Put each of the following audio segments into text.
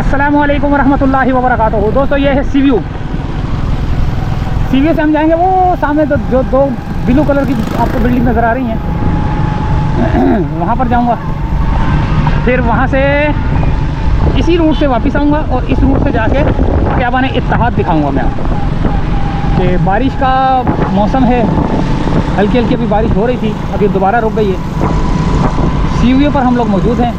अस्सलामु अलैकुम वरहमतुल्लाहि वबरकातुहू। दोस्तों ये है सीव्यू से हम जाएंगे वो सामने तो जो दो ब्लू कलर की आपको बिल्डिंग नज़र आ रही हैं वहाँ पर जाऊँगा, फिर वहाँ से इसी रूट से वापस आऊँगा और इस रूट से जाके क्या बने इत्तेहाद दिखाऊँगा मैं आपको कि बारिश का मौसम है। हल्की हल्की अभी बारिश हो रही थी, अभी दोबारा रुक गई है। सीव्यू पर हम लोग मौजूद हैं।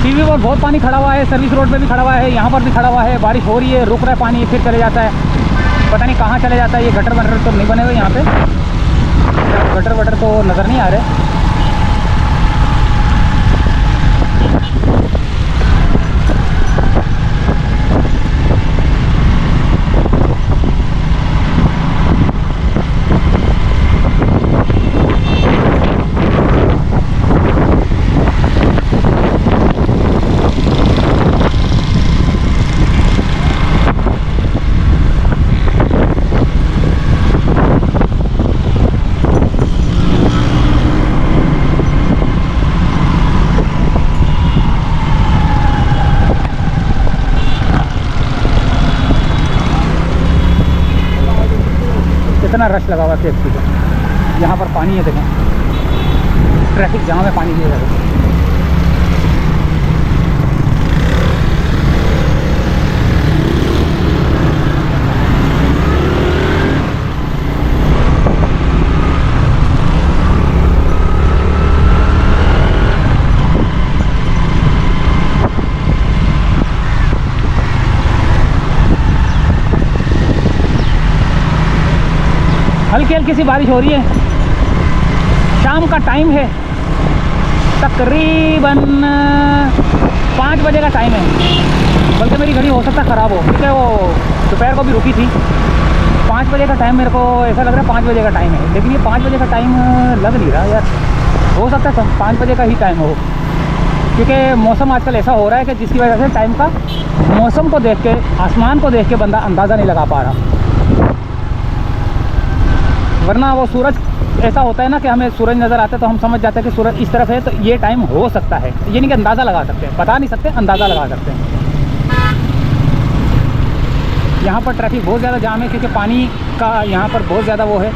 सीवी पर बहुत पानी खड़ा हुआ है, सर्विस रोड पे भी खड़ा हुआ है, यहाँ पर भी खड़ा हुआ है। बारिश हो रही है, रुक रहा है पानी, फिर चले जाता है, पता नहीं कहाँ चले जाता है। ये गटर वटर तो नहीं बने हुए यहाँ पे, गटर वटर तो नज़र नहीं आ रहे। कितना रश लगा हुआ टैक्सी का। यहाँ पर पानी है, देखें ट्रैफिक जाम है पानी की वजह से। हल्की हल्की सी बारिश हो रही है, शाम का टाइम है, तकरीबन 5 बजे का टाइम है। बल्कि मेरी घड़ी हो सकता ख़राब हो, क्योंकि वो दोपहर को भी रुकी थी। 5 बजे का टाइम मेरे को ऐसा लग रहा है 5 बजे का टाइम है, लेकिन ये 5 बजे का टाइम लग नहीं रहा यार। हो सकता है 5 बजे का ही टाइम हो, क्योंकि मौसम आजकल ऐसा हो रहा है कि जिसकी वजह से टाइम का, मौसम को देख के, आसमान को देख के बंदा अंदाज़ा नहीं लगा पा रहा। वरना वो सूरज ऐसा होता है ना कि हमें सूरज नज़र आता है तो हम समझ जाते हैं कि सूरज इस तरफ है, तो ये टाइम हो सकता है। ये नहीं कि अंदाज़ा लगा सकते हैं, बता नहीं सकते, अंदाज़ा लगा सकते हैं। यहाँ पर ट्रैफिक बहुत ज़्यादा जाम है, क्योंकि पानी का यहाँ पर बहुत ज़्यादा वो है।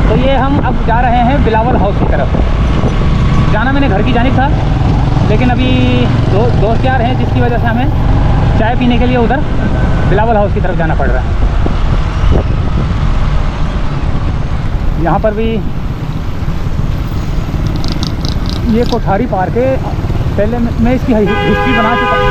तो ये हम अब जा रहे हैं बिलावल हाउस की तरफ। जाना मैंने घर की जानिब था, लेकिन अभी दोस्त यार हैं, जिसकी वजह से हमें चाय पीने के लिए उधर बिलावल हाउस की तरफ जाना पड़ रहा है। यहाँ पर भी ये कोठारी पार्क है। पहले मैं इसकी हिस्ट्री बना चुका हूँ।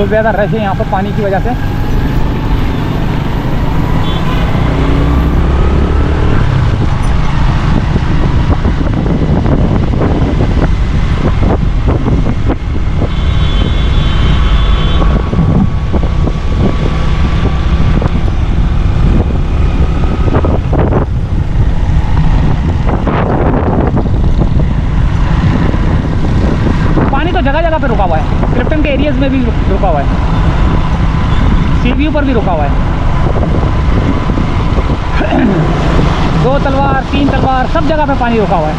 बहुत ज़्यादा रश है यहाँ पर पानी की वजह से। जगह जगह पे रुका हुआ है, क्लिफ्टन के एरियाज में भी रुका हुआ है, सी व्यू पर भी रुका हुआ है। 2 तलवार 3 तलवार सब जगह पे पानी रुका हुआ है,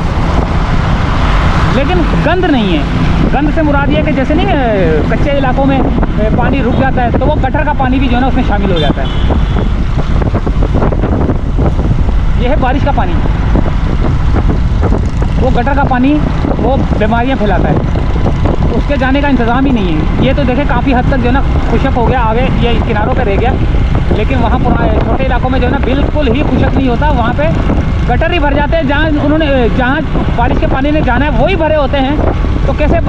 लेकिन गंद नहीं है। गंद से मुराद ये है कि जैसे नहीं कच्चे इलाकों में पानी रुक जाता है तो वो गटर का पानी भी जो है ना उसमें शामिल हो जाता है। ये है बारिश का पानी, वो गटर का पानी वो बीमारियाँ फैलाता है, उसके जाने का इंतज़ाम ही नहीं है। ये तो देखें काफ़ी हद तक जो है ना खुशक हो गया, आगे ये किनारों पे रह गया, लेकिन वहाँ पुराने छोटे इलाकों में जो है ना बिल्कुल ही खुशक नहीं होता। वहाँ पे गटर ही भर जाते हैं, जहाँ बारिश के पानी ने जाना है वही भरे होते हैं, तो कैसे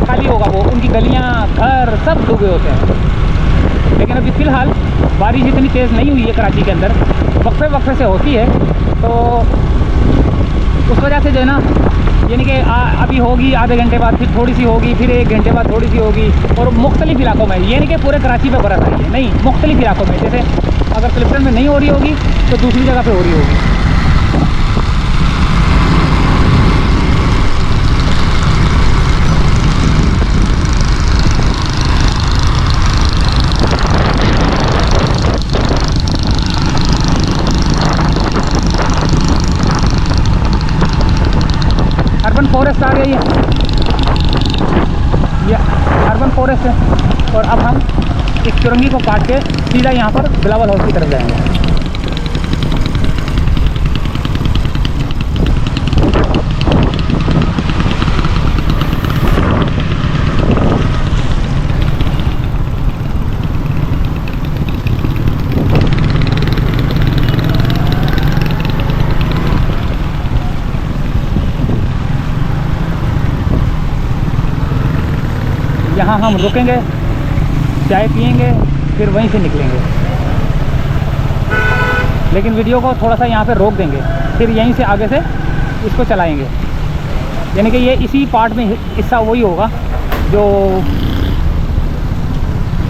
खाली होगा वो? उनकी गलियाँ घर सब डूबे होते हैं। लेकिन अभी फ़िलहाल बारिश इतनी तेज़ नहीं हुई है कराची के अंदर, वक्फे वक्फे से होती है, तो उस वजह से जो है ना यानी कि अभी होगी, आधे घंटे बाद फिर थोड़ी सी होगी, फिर 1 घंटे बाद थोड़ी सी होगी, और मुख्तलिफ इलाकों में, यानी कि पूरे कराची पे बरस रही है नहीं, मुख्तलिफ इलाकों में। जैसे अगर क्लिफ्टन में नहीं हो रही होगी तो दूसरी जगह पे हो रही होगी। अर्बन फॉरेस्ट आ गई है, ये अर्बन फॉरेस्ट है। और अब हम इस चुरंगी को काट के सीधा यहाँ पर बिलावल हाउस की तरफ जाएंगे। यहाँ हम रुकेंगे, चाय पिएंगे, फिर वहीं से निकलेंगे। लेकिन वीडियो को थोड़ा सा यहाँ पे रोक देंगे, फिर यहीं से आगे से इसको चलाएंगे। यानी कि ये इसी पार्ट में हिस्सा वही होगा जो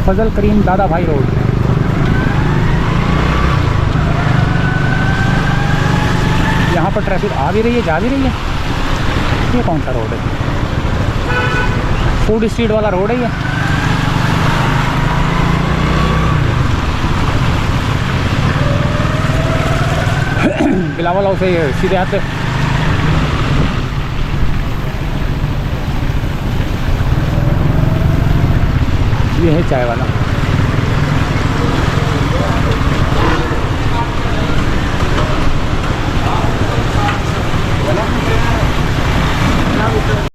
फजल करीम दादा भाई रोड। यहाँ पर ट्रैफिक आ भी रही है, जा भी रही है। ये कौन सा रोड है? फूड स्ट्रीट वाला रोड है ये। बिलावल हाउस से सीधे हाथ पे ये है चाय वाला।